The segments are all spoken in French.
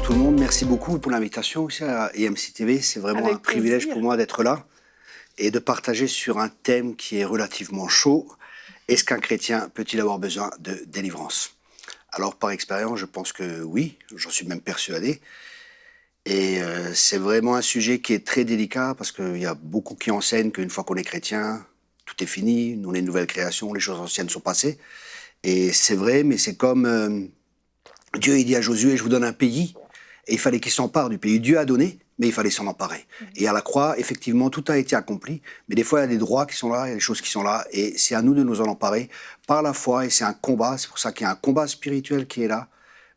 tout le monde. Merci beaucoup pour l'invitation aussi à EMC TV. C'est vraiment un privilège pour moi d'être là et de partager sur un thème qui est relativement chaud. Est-ce qu'un chrétien peut-il avoir besoin de délivrance? Alors, par expérience, je pense que oui, j'en suis même persuadé. Et c'est vraiment un sujet qui est très délicat parce qu'il y a beaucoup qui enseignent qu'une fois qu'on est chrétien, tout est fini, nous on est une nouvelle création, les choses anciennes sont passées. Et c'est vrai, mais c'est comme Dieu il dit à Josué, je vous donne un pays, et il fallait qu'il s'empare du pays. Dieu a donné, mais il fallait s'en emparer. Et à la croix, effectivement, tout a été accompli, mais des fois il y a des droits qui sont là, il y a des choses qui sont là, et c'est à nous de nous en emparer par la foi, et c'est un combat, c'est pour ça qu'il y a un combat spirituel qui est là,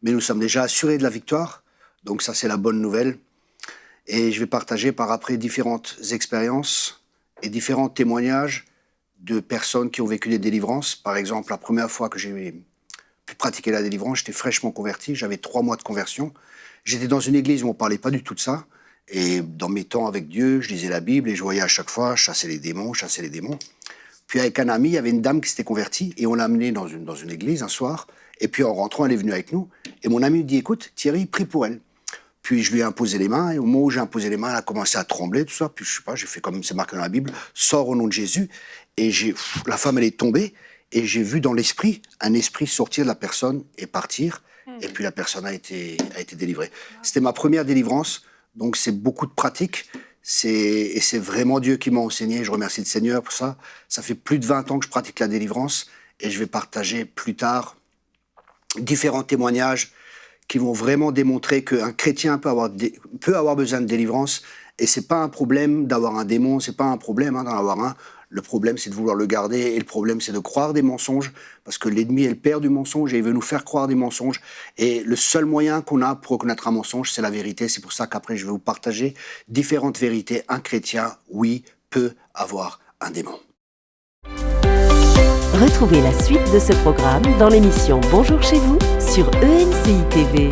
mais nous sommes déjà assurés de la victoire, donc ça c'est la bonne nouvelle. Et je vais partager par après différentes expériences et différents témoignages de personnes qui ont vécu des délivrances. Par exemple, la première fois que j'ai pu pratiquer la délivrance, j'étais fraîchement converti, j'avais 3 mois de conversion. J'étais dans une église où on ne parlait pas du tout de ça. Et dans mes temps avec Dieu, je lisais la Bible et je voyais à chaque fois chasser les démons, chasser les démons. Puis avec un ami, il y avait une dame qui s'était convertie et on l'a amenée dans une église un soir. Et puis en rentrant, elle est venue avec nous. Et mon ami me dit, écoute, Thierry, prie pour elle. Puis je lui ai imposé les mains, et au moment où j'ai imposé les mains, elle a commencé à trembler, tout ça. Puis je sais pas, j'ai fait comme c'est marqué dans la Bible, sors au nom de Jésus. Et la femme, elle est tombée, et j'ai vu dans l'esprit, un esprit sortir de la personne et partir. Et puis la personne a été délivrée. C'était ma première délivrance, donc c'est beaucoup de pratique. Et c'est vraiment Dieu qui m'a enseigné, je remercie le Seigneur pour ça. Ça fait plus de 20 ans que je pratique la délivrance, et je vais partager plus tard différents témoignages qui vont vraiment démontrer qu'un chrétien peut avoir besoin de délivrance. Et c'est pas un problème d'avoir un démon, c'est pas un problème d'en avoir un. Le problème, c'est de vouloir le garder. Et le problème, c'est de croire des mensonges. Parce que l'ennemi est le père du mensonge et il veut nous faire croire des mensonges. Et le seul moyen qu'on a pour reconnaître un mensonge, c'est la vérité. C'est pour ça qu'après, je vais vous partager différentes vérités. Un chrétien, oui, peut avoir un démon. Retrouvez la suite de ce programme dans l'émission Bonjour chez vous sur EMCI TV.